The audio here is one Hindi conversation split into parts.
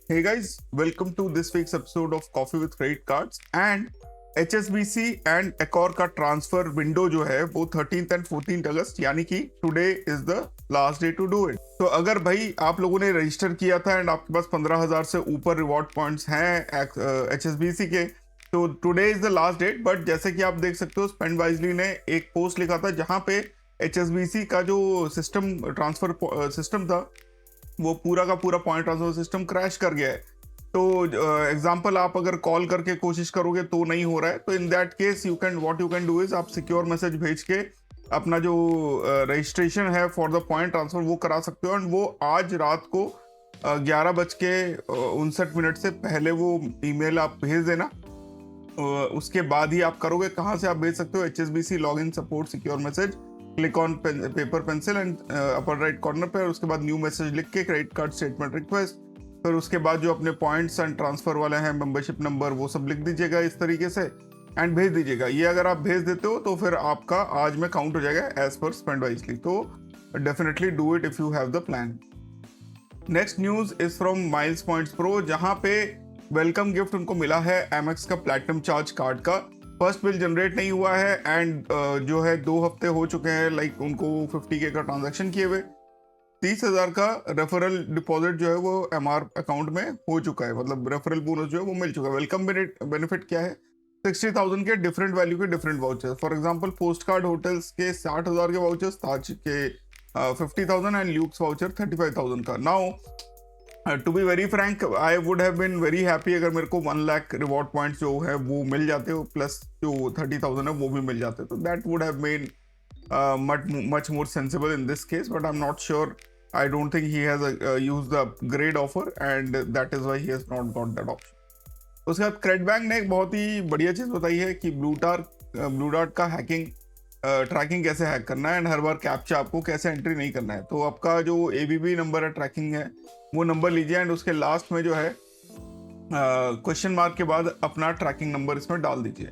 Hey guys, welcome to this week's episode of Coffee with Credit Cards and HSBC and Accor का ट्रांसफर विंडो जो है वो 13th एंड 14th अगस्त यानी कि today is the last day to do it. तो अगर भाई आप लोगों ने रजिस्टर किया था एंड आपके पास 15,000 से ऊपर रिवॉर्ड पॉइंट्स हैं HSBC के, तो today is the last date. But जैसे कि आप देख सकते हो, स्पेंड वाइजली ने एक पोस्ट लिखा था जहां पे HSBC का जो सिस्टम ट्रांसफर सिस्टम था वो पूरा का पूरा पॉइंट ट्रांसफर सिस्टम क्रैश कर गया है। तो एग्जांपल आप अगर कॉल करके कोशिश करोगे तो नहीं हो रहा है, तो in that case what you can do is आप सिक्योर मैसेज भेज के अपना जो रजिस्ट्रेशन है फॉर द पॉइंट ट्रांसफर वो करा सकते हो। एंड वो आज रात को 11:59 से पहले वो ईमेल आप भेज देना। उसके बाद ही आप करोगे। कहाँ से आप भेज सकते हो? HSBC log in support secure message, click on paper pencil and upper right corner पे, और उसके बाद न्यू मैसेज लिख के क्रेडिट कार्ड स्टेटमेंट रिक्वेस्ट, फिर उसके बाद जो अपने पॉइंट्स एंड ट्रांसफर वाले हैं, मेंबरशिप नंबर, वो सब लिख दीजिएगा इस तरीके से एंड भेज दीजिएगा। ये अगर आप भेज देते हो तो फिर आपका आज में काउंट हो जाएगा एज पर स्पेंड वाइजली। तो definitely do it if you have the plan. Next news is from miles points pro, जहां पे वेलकम गिफ्ट उनको मिला है एमएक्स का प्लैटिनम चार्ज कार्ड का। फर्स्ट बिल जनरेट नहीं हुआ है एंड जो है 2 हफ्ते हो चुके हैं लाइक उनको 50K का ट्रांजैक्शन किए हुए। 30,000 का रेफरल डिपॉजिट जो है वो MR अकाउंट में हो चुका है, मतलब रेफरल बोनस जो है वो मिल चुका है। वेलकम बेनिफिट क्या है? 60,000 के डिफरेंट वैल्यू के different vouchers. For example post card hotels के 60,000 के वाउचर्स, ताज के 50,000 एंड ल्यूक्स वाउचर 35,000 का। Now to be very frank, I would have been very happy अगर मेरे को 1 लाख रिवॉर्ड पॉइंट्स जो है वो मिल जाते हो, प्लस जो 30,000 है वो भी मिल जाते, तो that would have made much more sensible in this case, but I'm not sure. I don't think he has used the upgrade offer and that is why he has not got that option. उसके बाद क्रेडिट बैंक ने एक बहुत ही बढ़िया चीज़ बताई है कि ब्लू डार्ट का हैकिंग ट्रैकिंग कैसे हैक करना है एंड हर बार कैप्चा आपको कैसे एंट्री नहीं करना है। तो आपका जो ABB नंबर है ट्रैकिंग है वो नंबर लीजिए एंड उसके लास्ट में जो है क्वेश्चन मार्क के बाद अपना ट्रैकिंग नंबर इसमें डाल दीजिए।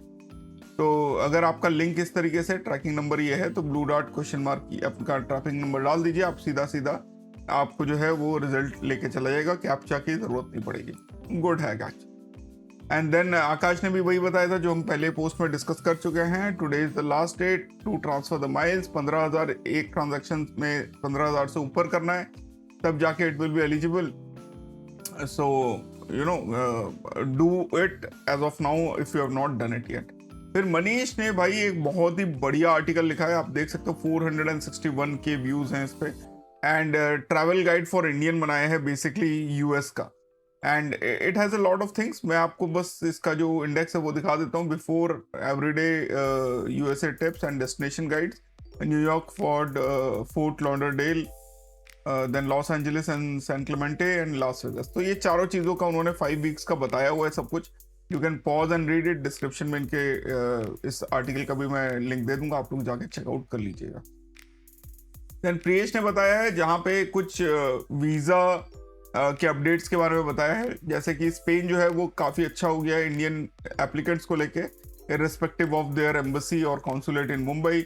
तो अगर आपका लिंक इस तरीके से ट्रैकिंग नंबर ये है तो ब्लू डॉट क्वेश्चन मार्क की आपका ट्रैकिंग नंबर डाल दीजिए, आप सीधा आपको जो है वो रिजल्ट लेके चला जाएगा, कैप्चा की जरूरत नहीं पड़ेगी। गुड है कैच। एंड देन आकाश ने भी वही बताया था जो हम पहले पोस्ट में डिस्कस कर चुके हैं। Today is the last date to transfer the miles. 15,000 एक ट्रांजेक्शन में 15,000 से ऊपर करना है, तब जाके it will be eligible. So you know do it as of now if you have not done it yet. फिर मनीष ने भाई एक बहुत ही बढ़िया आर्टिकल लिखा है, आप देख सकते हो 461 के व्यूज हैं इस पे। And travel guide for Indian बनाया है बेसिकली US का, and it has a lot of things. मैं आपको बस इसका जो इंडेक्स है वो दिखा देता हूँ। Before everyday USA tips and destination guides, New York Fort Lauderdale, then Los Angeles and San Clemente and Las Vegas. तो ये चारों चीज़ों का उन्होंने 5 वीक्स का बताया हुआ है सब कुछ। You can pause and read it. Description में इनके इस आर्टिकल का भी मैं लिंक दे दूंगा, आप लोग जाके चेकआउट कर लीजिएगा। देन प्रियेश ने बताया है जहाँ पे कुछ वीज़ा के अपडेट्स के बारे में बताया है, जैसे कि स्पेन जो है वो काफ़ी अच्छा हो गया है इंडियन एप्लीकेंट्स को लेके, इर्रेस्पेक्टिव ऑफ देयर एम्बेसी और कॉन्सुलेट इन मुंबई।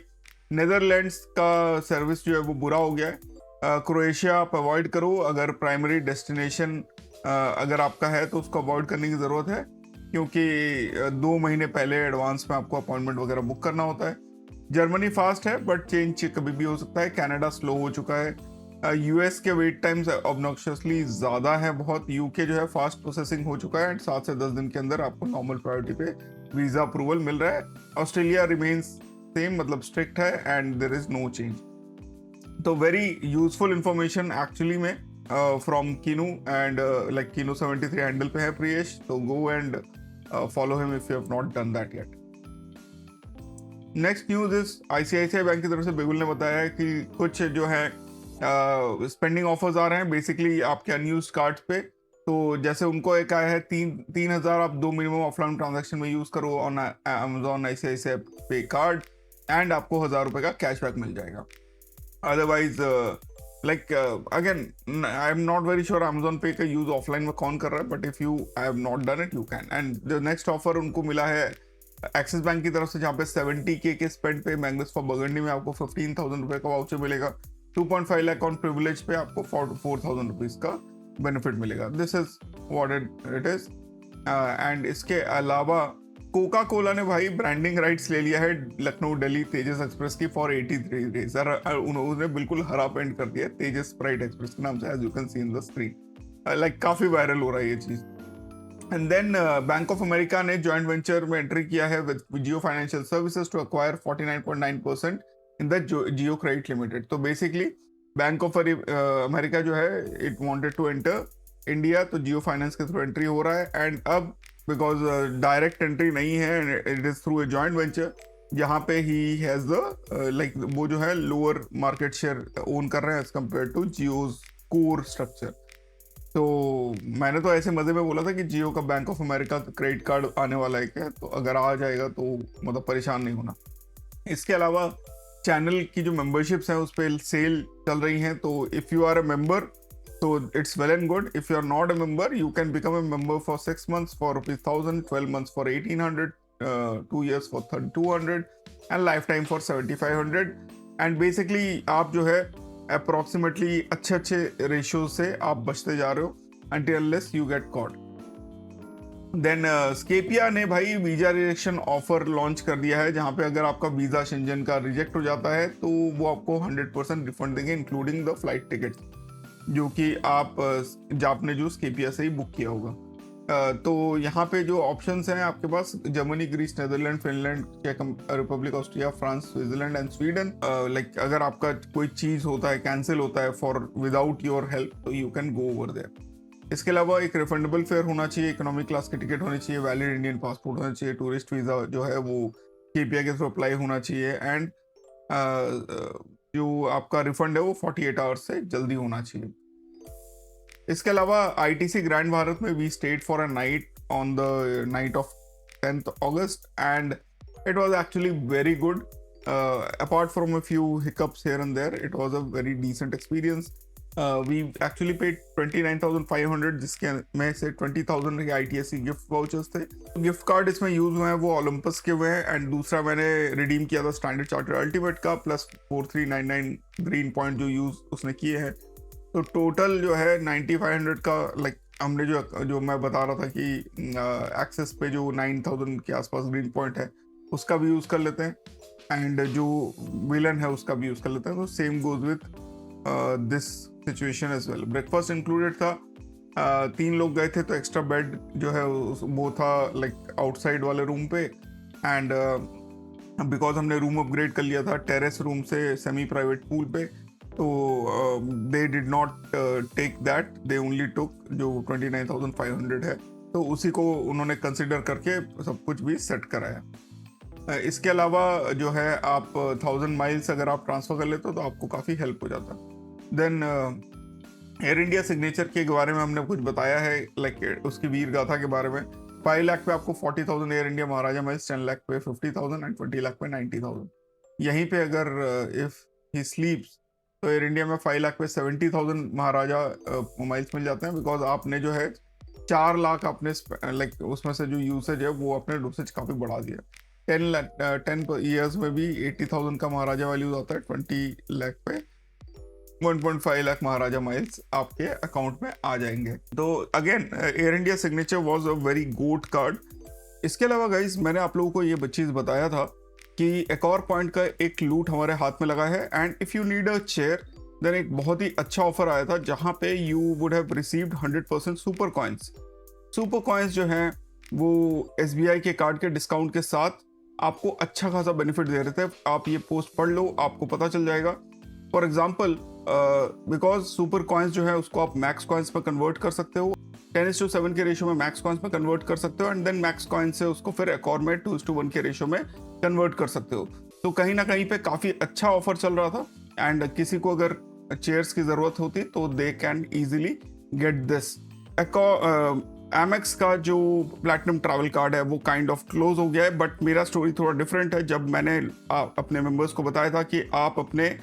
नेदरलैंड्स का सर्विस जो है वो बुरा हो गया है। क्रोएशिया आप अवॉइड करो, अगर प्राइमरी डेस्टिनेशन अगर आपका है तो उसको अवॉइड करने की ज़रूरत है, क्योंकि 2 महीने पहले एडवांस में आपको अपॉइंटमेंट वगैरह बुक करना होता है। जर्मनी फास्ट है बट चेंज कभी भी हो सकता है। कनाडा स्लो हो चुका है। US के वेट टाइम्स ऑब्नॉक्शियसली ज़्यादा है बहुत। UK जो है फास्ट प्रोसेसिंग हो चुका है एंड 7 से 10 दिन के अंदर आपको नॉर्मल प्रायोरिटी पे वीज़ा अप्रूवल मिल रहा है। ऑस्ट्रेलिया रिमेन्स सेम, मतलब स्ट्रिक्ट है and there is no change. तो वेरी यूजफुल इंफॉर्मेशन एक्चुअली में from Keenu and like Keenu 73 handle पे है प्रियेश, तो go and follow him if you have not done that yet. Next news is ICICI bank की तरफ से बिगुल ने बताया है कि कुछ जो है स्पेंडिंग ऑफर्स आ रहे हैं बेसिकली आपके अनयूज्ड कार्ड्स पे। तो जैसे उनको एक आया है 3,000 आप 2 मिनिमम ऑफलाइन ट्रांजैक्शन में यूज करो ऑन Amazon ICICI पे कार्ड एंड आपको 1,000 रुपये का कैशबैक मिल जाएगा। Otherwise like again I am not very sure Amazon पे का यूज ऑफलाइन में कौन कर रहा है, but if you have not done it you can. And the next offer उनको मिला है एक्सिस बैंक की तरफ से, जहाँ पे 70K के स्पेंड पे मैग्नस फॉर बर्गंडी में आपको 15,000 रुपये का वाउचर मिलेगा। 2.5 लाख ऑन प्रिविलेज पे आपको 4,000 रुपीज का बेनिफिट मिलेगा। This is what it is. And इसके अलावा कोका कोला ने भाई ब्रांडिंग राइट्स ले लिया है लखनऊ दिल्ली तेजस एक्सप्रेस की फॉर 83 डेज। सर उन्होंने बिल्कुल हरा पेंट कर दिया तेजस स्प्राइट एक्सप्रेस के नाम से, as you can see in the screen. Like काफी वायरल हो रहा है ये चीज। And then Bank of America ने जॉइंट वेंचर में एंट्री किया है with Jio financial services to acquire 49.9% in the Jio credit limited. तो बेसिकली बैंक ऑफ अमेरिका जो है it wanted to enter India, तो जियो फाइनेंस के थ्रू एंट्री हो रहा है। एंड अब बिकॉज डायरेक्ट एंट्री नहीं है, it is through a joint venture जहाँ पे ही हैज द लाइक वो जो है लोअर मार्केट शेयर ओन कर रहे हैं as compared to Jio's core structure. तो मैंने तो ऐसे मजे में बोला था कि जियो का बैंक ऑफ अमेरिका का क्रेडिट कार्ड आने वाला है क्या, तो अगर आ जाएगा तो मतलब परेशान नहीं होना। इसके अलावा चैनल की जो मेंबरशिप्स हैं उस पर सेल चल रही हैं, तो if you are a member तो it's well and good. If you are not a member you can become a member for 6 months for ₹1000, 12 months for 1800, 2 years for 3200 and lifetime for 7500। And basically आप जो है अप्रोक्सीमेटली अच्छे रेशियो से आप बचते जा रहे हो until unless you get caught। Then स्केपिया ने भाई वीजा रिजेक्शन ऑफर लॉन्च कर दिया है, जहां पे अगर आपका वीजा शेंजन का रिजेक्ट हो जाता है तो वो आपको 100% रिफंड देंगे इंक्लूडिंग द फ्लाइट टिकट, जो कि आपने जो स्केपिया से ही बुक किया होगा। तो यहाँ पे जो ऑप्शंस हैं आपके पास जर्मनी, ग्रीस, नेदरलैंड, फिनलैंड, चेक Republic, Austria, France, Switzerland and Sweden. Like अगर आपका कोई चीज होता है कैंसिल होता है फॉर विदाउट योर हेल्प तो you can go over there. इसके अलावा एक रिफंडेबल फेयर होना चाहिए, इकोनॉमिक क्लास की टिकट होनी चाहिए, वैलिड इंडियन पासपोर्ट होना चाहिए, टूरिस्ट वीजा जो है वो केपीआई के थ्रू अप्लाई होना चाहिए, एंड जो आपका रिफंड है वो 48 आवर्स से जल्दी होना चाहिए। इसके अलावा आईटीसी ग्रैंड भारत में we stayed for a night on the night of 10th August and it was actually very good. Apart from a few hiccups here and there, it was a very decent experience. We actually paid 29,500 जिसके में से 20,000 के ITSC गिफ्ट वाउचर्स थे। गिफ्ट कार्ड इसमें यूज हुए हैं वो ओलंपस के हुए हैं, एंड दूसरा मैंने रिडीम किया था स्टैंडर्ड चार्टर अल्टीमेट का प्लस 4399 ग्रीन पॉइंट जो यूज उसने किए हैं। तो टोटल जो है 9500 का लाइक हमने जो मैं बता रहा था कि एक्सेस पे जो 9000 के आसपास ग्रीन पॉइंट है उसका भी यूज़ कर लेते हैं, एंड जो विलन है उसका भी यूज़ कर लेते हैं। तो same goes with this situation as well. Breakfast included था, 3 लोग गए थे तो एक्स्ट्रा बेड जो है वो था लाइक आउटसाइड वाले रूम पे, एंड बिकॉज हमने रूम अपग्रेड कर लिया था टेरेस रूम से सेमी प्राइवेट पूल पे, तो they did not take that, they only took जो 29,500 है, तो उसी को उन्होंने कंसिडर करके सब कुछ भी सेट कराया। इसके अलावा जो है आप 1000 माइल्स अगर आप ट्रांसफ़र कर लेते हो तो आपको काफ़ी हेल्प हो जाता है। देन एयर इंडिया सिग्नेचर के बारे में हमने कुछ बताया है, लाइक उसकी वीर गाथा के बारे में। 5 लाख पे आपको 40,000 एयर इंडिया महाराजा माइल्स, 10 लाख पे 50,000 एंड 20 लाख पे 90,000। यहीं पे अगर इफ ही स्लीप्स तो एयर इंडिया में 5 लाख पे 70,000 महाराजा माइल्स मिल जाते हैं, बिकॉज आपने जो है 4 लाख अपने लाइक उसमें से जो यूसेज है वो अपने यूसेज काफ़ी बढ़ा दिया। 10 ईयर्स में भी 80,000 का महाराजा वैल्यू आता है, 20 लाख पे 1.5 लाख महाराजा माइल्स आपके अकाउंट में आ जाएंगे। तो again air India signature was a very good card. इसके अलावा गाइज मैंने आप लोगों को ये चीज़ बताया था कि एक और पॉइंट का एक लूट हमारे हाथ में लगा है, and if you need a chair then एक बहुत ही अच्छा ऑफर आया था जहाँ पे you would have received 100% super coins. Super coins जो हैं वो SBI के कार्ड के डिस्काउंट के साथ आपको अच्छा खासा बेनिफिट दे रहे थे। आप ये पोस्ट पढ़ लो, आपको पता चल जाएगा। For example because super coins जो है उसको आप मैक्स कॉइन्स पर कन्वर्ट कर सकते हो, 10:7 के रेशियो में मैक्स कॉइन्स में कन्वर्ट कर सकते हो, एंड देन मैक्स कॉइन से उसको फिर एक और में 2:1 के रेशियो में कन्वर्ट कर सकते हो। तो कहीं ना कहीं पे काफ़ी अच्छा ऑफर चल रहा था, एंड किसी को अगर चेयर्स की ज़रूरत होती तो they can easily get this. Amex का जो प्लैटिनम ट्रैवल कार्ड है वो काइंड ऑफ क्लोज हो गया है, बट मेरा स्टोरी थोड़ा डिफरेंट है। जब मैंने अपने मेंबर्स को बताया था कि आप अपने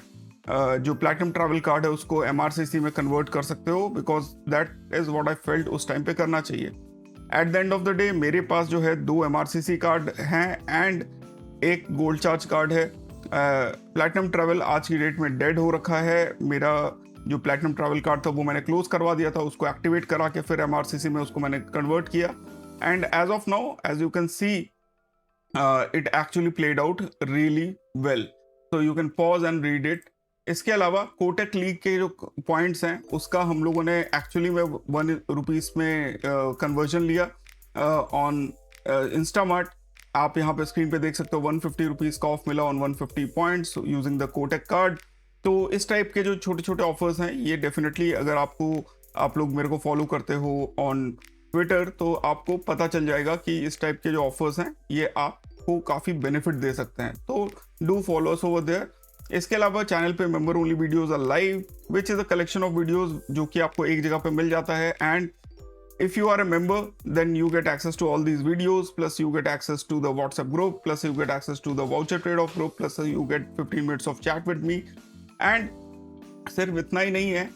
जो प्लैटिनम ट्रैवल कार्ड है उसको MRCC में कन्वर्ट कर सकते हो, because that is what I felt उस टाइम पे करना चाहिए। At the end of the day मेरे पास जो है 2 MRCC कार्ड हैं एंड एक गोल्ड चार्ज कार्ड है। प्लैटिनम ट्रैवल आज की डेट में डेड हो रखा है। मेरा जो प्लैटिनम ट्रैवल कार्ड था वो मैंने क्लोज करवा दिया था, उसको एक्टिवेट करा के फिर MRCC में उसको मैंने कन्वर्ट किया, and as of now as you can see it actually played out really well, so you can pause and read it. इसके अलावा कोटक लीग के जो पॉइंट्स हैं उसका हम लोगों ने एक्चुअली में ₹1 में कन्वर्जन लिया ऑन इंस्टामार्ट। आप यहाँ पे स्क्रीन पे देख सकते हो ₹150 का ऑफ मिला on 150 points using the Kotak card. तो इस टाइप के जो छोटे छोटे ऑफर्स हैं ये डेफिनेटली अगर आप लोग मेरे को फॉलो करते हो ऑन ट्विटर तो आपको पता चल जाएगा कि इस टाइप के जो ऑफर्स हैं ये आपको काफ़ी बेनिफिट दे सकते हैं, तो do follow us over there. इसके अलावा चैनल पे member only videos are live which is a collection of videos जो कि आपको एक जगह पे मिल जाता है, and if you are a member then you get access to all these videos, plus you get access to the WhatsApp group, plus you get access to the voucher trade off group, plus you get 15 minutes of chat with me। and सिर्फ इतना ही नहीं है,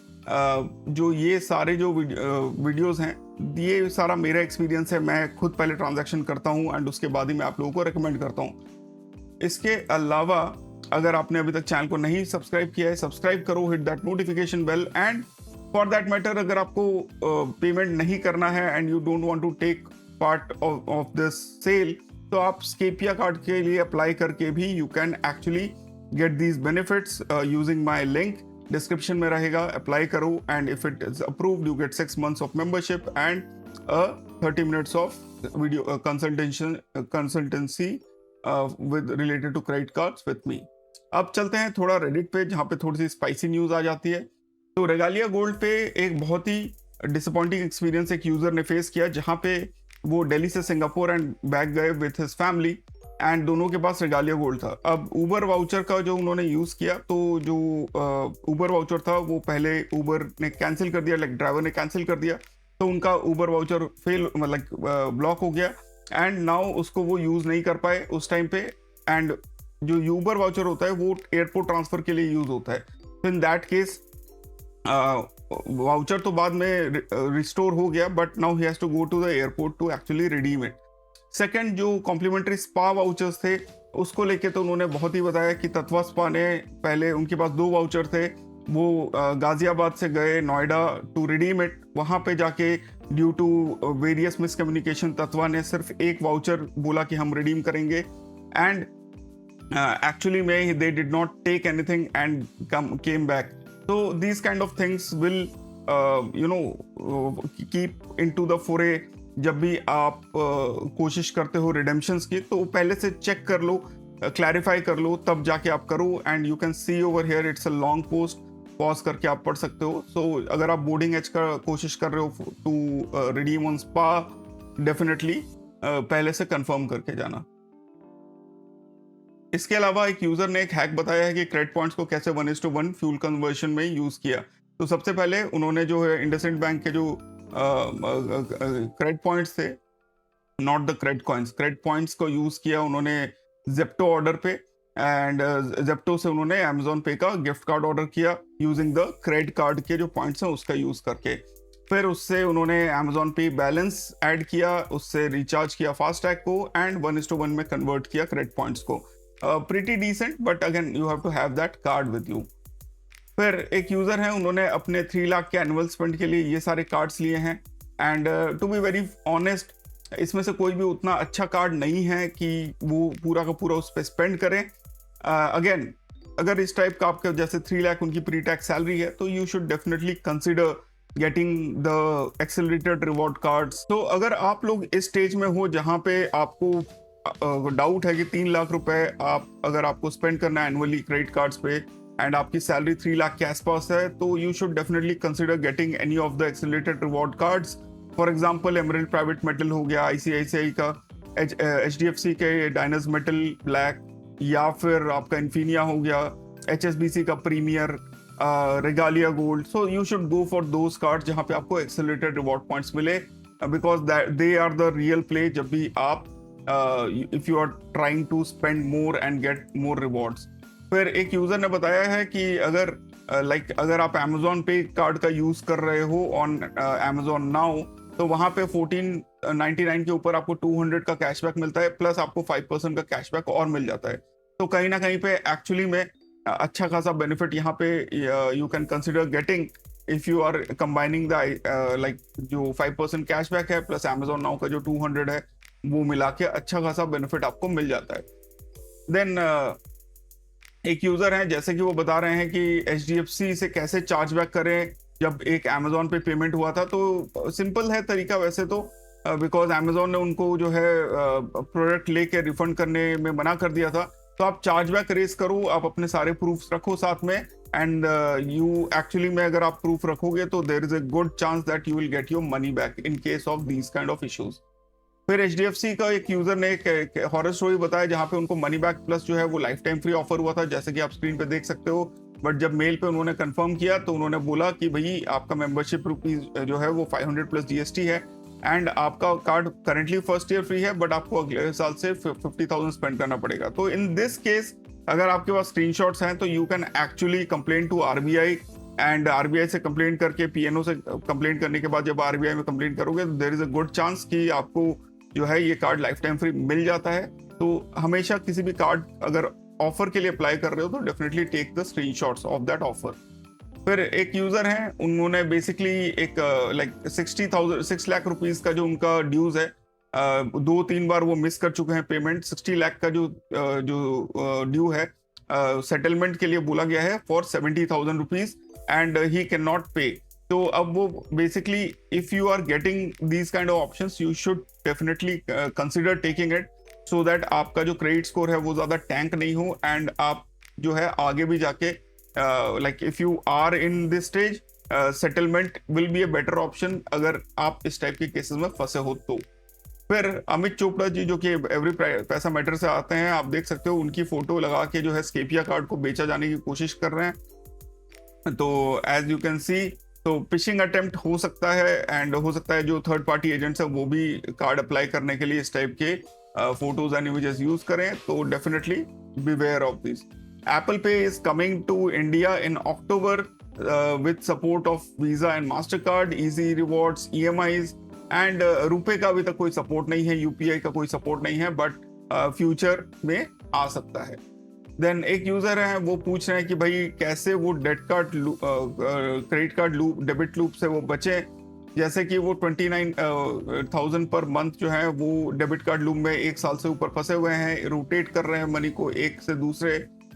जो ये सारे जो वीडियोस हैं ये सारा मेरा एक्सपीरियंस है, मैं खुद पहले ट्रांजैक्शन करता हूँ एंड उसके बाद ही मैं आप लोगों को रिकमेंड करता हूँ। इसके अलावा अगर आपने अभी तक चैनल को नहीं सब्सक्राइब किया है सब्सक्राइब करो, hit that notification bell, and for that matter अगर आपको पेमेंट नहीं करना है and you don't want to take part of this sale तो आप स्केपिया कार्ड के लिए अप्लाई करके भी you can actually get these benefits using my link, description में रहेगा, अप्लाई करो and if it is approved you get 6 months of membership and 30 minutes of video consultancy with related to credit cards with me. अब चलते हैं थोड़ा रेडिट पे जहाँ पे थोड़ी सी स्पाइसी न्यूज आ जाती है। तो रेगालिया गोल्ड पे एक बहुत ही डिसअपॉइंटिंग एक्सपीरियंस एक यूजर ने फेस किया जहाँ पे वो दिल्ली से सिंगापुर एंड बैक गए विथ हिज फैमिली एंड दोनों के पास रेगालिया गोल्ड था। अब ऊबर वाउचर का जो उन्होंने यूज किया तो जो ऊबर वाउचर था वो पहले ऊबर ने कैंसिल कर दिया, लाइक ड्राइवर ने कैंसिल कर दिया, तो उनका ऊबर वाउचर फेल मतलब ब्लॉक हो गया एंड नाउ उसको वो यूज नहीं कर पाए उस टाइम पे। एंड जो ऊबर वाउचर होता है वो एयरपोर्ट ट्रांसफर के लिए यूज होता है, तो इन दैट केस वाउचर तो बाद में रिस्टोर हो गया but now he has to go to the airport to actually redeem it. Second जो कॉम्प्लीमेंट्री स्पा वाउचर्स थे उसको लेके तो उन्होंने बहुत ही बताया कि तत्वा स्पा ने पहले उनके पास 2 वाउचर थे, वो गाजियाबाद से गए नोएडा टू रिडीम इट, वहाँ पे जाके ड्यू टू वेरियस मिसकम्युनिकेशन तत्वा ने सिर्फ 1 वाउचर बोला कि हम रिडीम करेंगे एंड एक्चुअली में they did not take anything and came back. So these kind of things will keep into the foray जब भी आप कोशिश करते हो रिडेम्पशंस की, तो पहले से चेक कर लो, क्लैरिफाई कर लो, तब जाके आप करो। And you can C over here it's a long post, pause करके आप पढ़ सकते हो। सो अगर आप बोर्डिंग एज का कोशिश कर रहे हो to redeem on spa, definitely पहले से कंफर्म करके जाना। इसके अलावा एक यूजर ने एक हैक बताया है कि क्रेडिट पॉइंट्स को कैसे 1:1 फ्यूल कन्वर्जन में यूज किया। तो सबसे पहले उन्होंने जो है इंडसइंड बैंक के जो क्रेडिट पॉइंट्स थे, not the credit coins, credit points को यूज किया उन्होंने जेप्टो ऑर्डर पे, एंड जेप्टो से उन्होंने अमेजोन पे का गिफ्ट कार्ड ऑर्डर किया यूजिंग द क्रेडिट कार्ड के जो पॉइंट्स हैं उसका यूज करके। फिर उससे उन्होंने अमेजोन पे बैलेंस ऐड किया, उससे रिचार्ज किया फास्टैग को एंड 1:1 में कन्वर्ट किया क्रेडिट पॉइंट्स को। pretty decent, but again you have to have that card with you। फिर एक यूजर है उन्होंने अपने 3 लाख के एनुअल स्पेंड के लिए ये सारे कार्ड्स लिए हैं and to be very honest इसमें से कोई भी उतना अच्छा कार्ड नहीं है कि वो पूरा का पूरा उस पर स्पेंड करें। अगेन अगर इस टाइप का आपके जैसे 3 लाख उनकी प्री टैक्स सैलरी है तो you should definitely consider getting the accelerated reward cards. तो अगर आप लोग इस स्टेज में हो जहाँ पे आपको डाउट है कि 3 लाख रुपए अगर आपको स्पेंड करना है एनुअली क्रेडिट कार्ड्स पे एंड आपकी सैलरी 3 लाख के आसपास है, तो you should definitely consider getting any of the accelerated reward cards. For example emerald private metal हो गया, ICICI का, HDFC के डायनस मेटल ब्लैक, या फिर आपका इन्फिनिया हो गया, HSBC का premier, Regalia gold. So you should go for those card जहाँ पे आपको एक्सेलरेटेड रिवॉर्ड पॉइंट्स मिले, because they are the real play जब भी आप if you are trying to spend more and get more rewards। फिर एक यूजर ने बताया है कि अगर अगर आप Amazon पे कार्ड का यूज कर रहे हो ऑन Amazon Now तो वहाँ पे 1499 के ऊपर आपको 200 का कैशबैक मिलता है, प्लस आपको 5% का कैशबैक और मिल जाता है। तो कहीं ना कहीं पे एक्चुअली में अच्छा खासा बेनिफिट यहाँ पे you can consider getting if you are combining the like जो 5% कैशबैक है प्लस Amazon नाउ का जो 200 है, वो मिला के अच्छा खासा बेनिफिट आपको मिल जाता है। देन एक यूजर है, जैसे कि वो बता रहे हैं कि HDFC से कैसे चार्जबैक करें जब एक Amazon पे पेमेंट हुआ था। तो सिंपल है तरीका वैसे तो, बिकॉज Amazon ने उनको जो है प्रोडक्ट लेके रिफंड करने में मना कर दिया था। तो आप चार्जबैक रेस करो, आप अपने सारे प्रूफ्स रखो साथ में, एंड यू एक्चुअली में अगर आप प्रूफ रखोगे तो there is a good chance that you will get your money back in case of these kind of issues. फिर HDFC का एक यूजर ने एक हॉरर स्टोरी बताया जहां पे उनको मनी बैक प्लस जो है वो लाइफ टाइम फ्री ऑफर हुआ था, जैसे कि आप स्क्रीन पे देख सकते हो। बट जब मेल पे उन्होंने कंफर्म किया तो उन्होंने बोला कि भाई आपका मेंबरशिप रुपीज जो है वो 500 प्लस GST है, एंड आपका card currently first year free है, बट आपको अगले साल से 50,000 स्पेंड करना पड़ेगा। तो इन दिस केस अगर आपके पास स्क्रीनशॉट्स हैं तो you can actually complain to RBI, and RBI से कंप्लेन करके PNO से कंप्लेन करने के बाद जब RBI में कंप्लेन करोगे तो there is a good chance कि आपको जो है ये कार्ड लाइफ टाइम फ्री मिल जाता है। तो हमेशा किसी भी कार्ड अगर ऑफर के लिए अप्लाई कर रहे हो तो definitely take the screenshots of that offer. फिर एक यूजर है, उन्होंने बेसिकली एक लाइक 6 लाख रुपीस का जो उनका ड्यूज है, 2-3 बार वो मिस कर चुके हैं पेमेंट। 60 लाख का जो ड्यू है सेटलमेंट के लिए बोला गया है for 70,000 rupees, and he can not pay. तो अब वो basically if you are getting these kind of options you should definitely consider taking it, so that आपका जो क्रेडिट स्कोर है वो ज्यादा टैंक नहीं हो, एंड आप जो है आगे भी जाके like if you are in this stage settlement will be a better option अगर आप इस टाइप के केसेस में फंसे हो तो। फिर अमित चोपड़ा जी जो कि एवरी पैसा मैटर से आते हैं, आप देख सकते हो उनकी फोटो लगा के जो है स्केपिया कार्ड को बेचा जाने की कोशिश कर रहे हैं। तो एज यू कैन सी तो फिशिंग अटेम्प्ट हो सकता है, एंड हो सकता है जो थर्ड पार्टी एजेंट्स है वो भी कार्ड अप्लाई करने के लिए इस टाइप के फोटोज एंड इमेजेस यूज करें। तो definitely beware of this. Apple Pay is coming to India in October with support of Visa and Master Card, easy rewards, EMIs, and रुपए का अभी तक कोई सपोर्ट नहीं है, UPI का कोई सपोर्ट नहीं है, बट फ्यूचर में आ सकता है। देन एक यूजर है, वो पूछ रहे हैं कि भाई कैसे वो credit card loop, debit loop से वो बचे। जैसे कि वो 29,000 पर मंथ जो है वो डेबिट कार्ड लूप में 1 साल से ऊपर फंसे हुए हैं, रोटेट कर रहे हैं मनी को एक से दूसरे,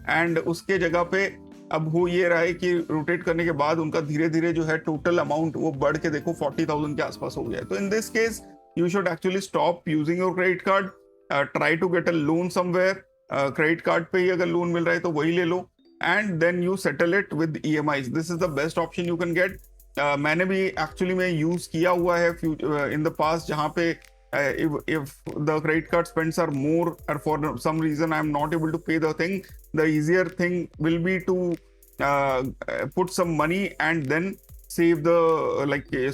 एंड उसके जगह पे अब हो ये रहा है कि रोटेट करने के बाद उनका धीरे धीरे जो है टोटल अमाउंट वो बढ़ के देखो 40,000 के आसपास हो गया। तो in this case you should actually stop using your credit card, try to get a loan somewhere. Credit card पे ही अगर लोन मिल रहा है तो वही ले लो, and then you settle it with EMIs। This is the best option you can get. मैंने भी एक्चुअली में यूज किया हुआ है इन द पास्ट, जहाँ पे if the credit card spends are more or for some reason I am not able to pay the thing, the easier thing will be to put some money and then save the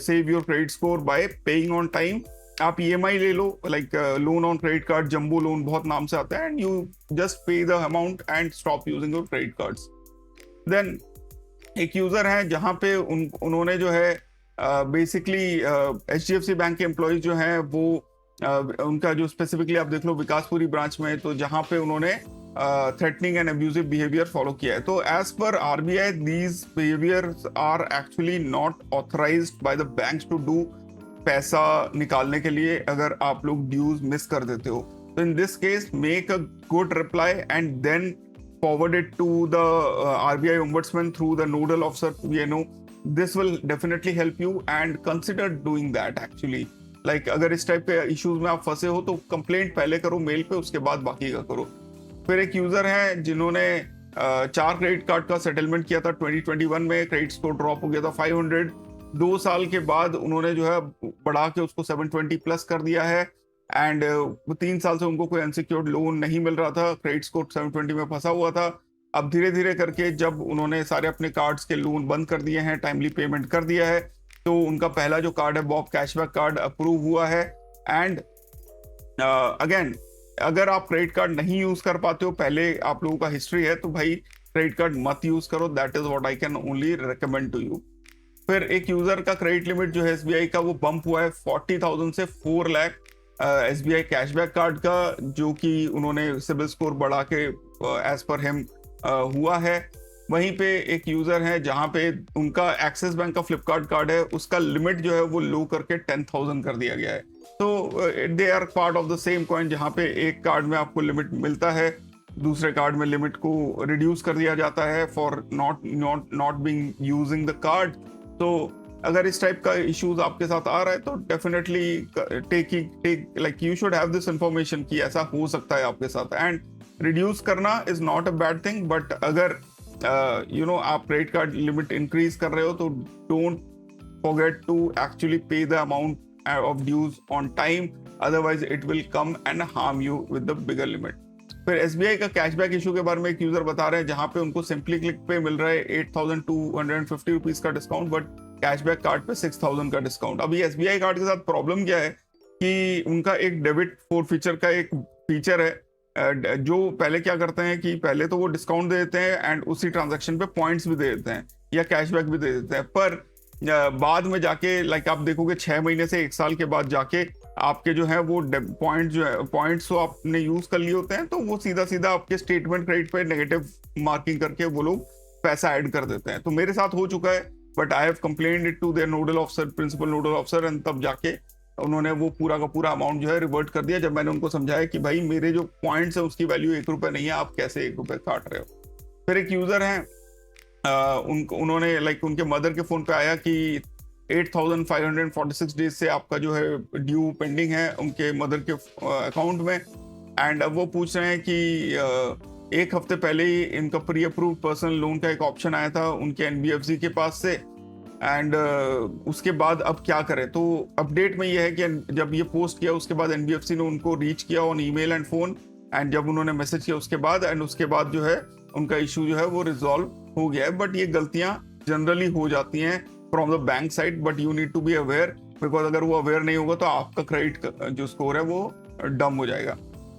save your credit score by paying on time. आप EMI ले लो, like loan on credit card, jumbo loan बहुत नाम से आता है, and you just pay the amount and stop using your credit cards. Then एक यूजर है जहाँ पे उन्होंने जो है बेसिकली HDFC बैंक के एम्प्लॉयज जो हैं वो उनका जो स्पेसिफिकली आप देख लो विकासपुरी ब्रांच में, तो जहाँ पे उन्होंने threatening and abusive behaviour follow किया है। तो as per RBI these behaviours are actually not authorised by the banks to do, पैसा निकालने के लिए अगर आप लोग ड्यूज मिस कर देते हो। तो in this case make a good reply and then forward it to the RBI ombudsman through the nodal officer PNO. This will definitely help you and consider doing that actually. Like अगर इस टाइप के इश्यूज में आप फंसे हो तो कंप्लेंट पहले करो मेल पे, उसके बाद बाकी का करो। फिर एक यूजर है जिन्होंने 4 क्रेडिट कार्ड का सेटलमेंट किया था 2021 में, क्रेडिट स्कोर ड्रॉप हो गया था 500। 2 साल के बाद उन्होंने जो है बढ़ा के उसको 720 प्लस कर दिया है, एंड 3 साल से उनको कोई अनसिक्योर्ड लोन नहीं मिल रहा था, क्रेडिट स्कोर 720 में फंसा हुआ था। अब धीरे धीरे करके जब उन्होंने सारे अपने कार्ड्स के लोन बंद कर दिए हैं, टाइमली पेमेंट कर दिया है, तो उनका पहला जो कार्ड है बॉब कैशबैक कार्ड अप्रूव हुआ है। एंड अगेन अगर आप क्रेडिट कार्ड नहीं यूज कर पाते हो, पहले आप लोगों का हिस्ट्री है, तो भाई क्रेडिट कार्ड मत यूज करो, that is what I can only recommend to you. फिर एक यूजर का क्रेडिट लिमिट जो है SBI का वो बम्प हुआ है 40,000 से 4 लाख SBI कैशबैक कार्ड का, जो कि उन्होंने सिबिल स्कोर बढ़ा के एज पर हिम हुआ है। वहीं पे एक यूजर है जहां पे उनका एक्सिस बैंक का फ्लिपकार्ट कार्ड है, उसका लिमिट जो है वो लो करके 10,000 कर दिया गया है। तो they are part of the same coin, जहां पे एक कार्ड में आपको लिमिट मिलता है, दूसरे कार्ड में लिमिट को रिड्यूस कर दिया जाता है for not being using the card. तो अगर इस टाइप का इश्यूज आपके साथ आ रहा है तो definitely take like you should have this information कि ऐसा हो सकता है आपके साथ। एंड रिड्यूस करना is not a bad thing, but अगर आप क्रेडिट कार्ड लिमिट इंक्रीज कर रहे हो तो don't forget to actually pay the amount of dues on time, otherwise it will come and harm you with the bigger limit. फिर SBI का कैशबैक इशू के बारे में एक यूजर बता रहे हैं जहां पे उनको सिंपली क्लिक पे मिल रहा है 8,250 रुपीज का डिस्काउंट, बट कैशबैक कार्ड पे 6,000 का डिस्काउंट। अभी SBI कार्ड के साथ प्रॉब्लम क्या है कि उनका एक डेबिट फॉर फीचर का एक फीचर है, जो पहले क्या करते हैं कि पहले तो वो डिस्काउंट दे देते हैं एंड उसी ट्रांजैक्शन पे पॉइंट्स भी दे देते हैं या कैशबैक भी दे देते हैं, पर बाद में जाके लाइक आप देखोगे 6 महीने से 1 साल के बाद जाके आपके जो है वो पॉइंट जो है पॉइंट्स तो आपने यूज कर लिए होते हैं, तो वो सीधा सीधा आपके स्टेटमेंट क्रेडिट पे नेगेटिव मार्किंग करके वो लोग पैसा ऐड कर देते हैं। तो मेरे साथ हो चुका है, but I have complained it to their nodal officer, principal nodal officer, and तब जाके उन्होंने वो पूरा का पूरा अमाउंट जो है रिवर्ट कर दिया, जब मैंने उनको समझाया कि भाई मेरे जो पॉइंट्स है उसकी वैल्यू 1 रुपए नहीं है, आप कैसे 1 रुपए काट रहे हो। फिर एक यूजर है, उन्होंने लाइक उनके मदर के फोन पे आया कि 8,546 डेज से आपका जो है ड्यू पेंडिंग है उनके मदर के अकाउंट में। एंड अब वो पूछ रहे हैं कि 1 हफ्ते पहले ही इनका प्री अप्रूव्ड पर्सनल लोन का एक ऑप्शन आया था उनके NBFC के पास से, एंड उसके बाद अब क्या करें। तो अपडेट में ये है कि जब ये पोस्ट किया उसके बाद NBFC ने उनको रीच किया on email and phone, and जब उन्होंने मैसेज किया उसके बाद जो है उनका इशू जो है वो रिजॉल्व हो गया है। बट ये गलतियां जनरली हो जाती हैं from the bank side, but you need to be aware, because अगर वो अवेयर नहीं होगा तो आपका क्रेडिट जो स्कोर है वो डम हो जाएगा।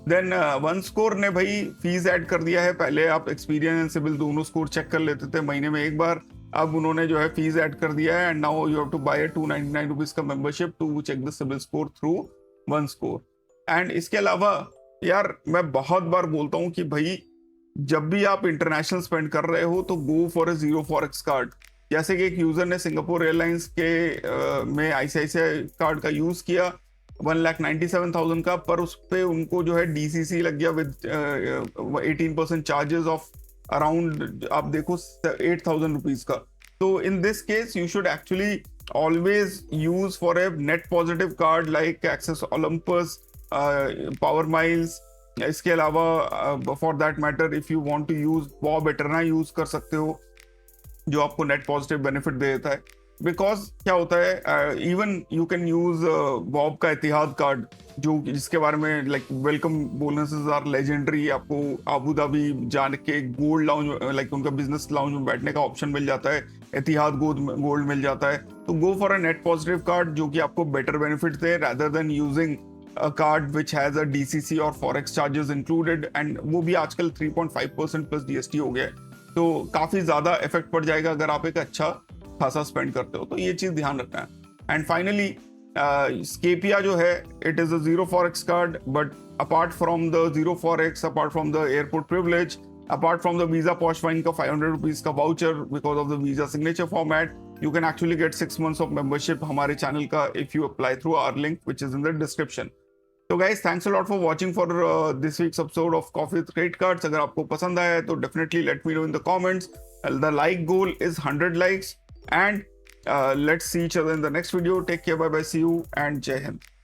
देन वन स्कोर ने भाई फीस ऐड कर दिया है। पहले आप एक्सपीरियंस एंड सिविल दोनों स्कोर चेक कर लेते थे महीने में एक बार, अब उन्होंने जो है फीस ऐड कर दिया है, and now you have to buy 299 rupees का membership to check the civil score through one score. And इसके अलावा यार मैं बहुत बार बोलता हूँ कि भाई जब भी आप इंटरनेशनल स्पेंड कर रहे हो तो go for a zero forex card. जैसे कि एक यूजर ने सिंगापुर एयरलाइंस के में ICICI कार्ड का यूज किया 1,97,000 का, पर उस पे उनको जो है DCC लग गया विद 18% चार्जेस ऑफ अराउंड आप देखो 8,000 रुपीज का। तो in this case you should actually always use for a net positive card like Axis Olympus, power miles. इसके अलावा for that matter if you want to use BOB Eterna use कर सकते हो, जो आपको नेट पॉजिटिव बेनिफिट दे देता है। बिकॉज क्या होता है, even you can use BOB का इतिहाद कार्ड, जो जिसके बारे में like welcome bonuses are legendary. आपको अबू धाबी जाने के गोल्ड लाउंज लाइक उनका बिजनेस लाउंज में बैठने का ऑप्शन मिल जाता है, इतिहाद गोल्ड मिल जाता है। तो go for a net positive card जो कि आपको better benefit they, rather than using a card which has a DCC और forex charges included, and वो भी आजकल 3.5% प्लस DST हो गया है, तो काफी ज्यादा इफेक्ट पड़ जाएगा अगर आप एक अच्छा खासा स्पेंड करते हो। तो ये चीज ध्यान रखना है। एंड फाइनली स्केपिया जो है it is a zero forex card, but apart from the zero forex, apart from the airport privilege, apart from the Visa Posh Wine का 500 रुपीज का voucher because of the Visa signature format, you can actually get 6 months of membership हमारे चैनल का if you apply through our link which is in the description. So guys, thanks a lot for watching for this week's episode of Coffee with Credit Cards. अगर आपको पसंद आया है तो definitely let me know in the comments. The like goal is 100 likes, and let's see each other in the next video. Take care, bye bye, see you, and Jai Hind.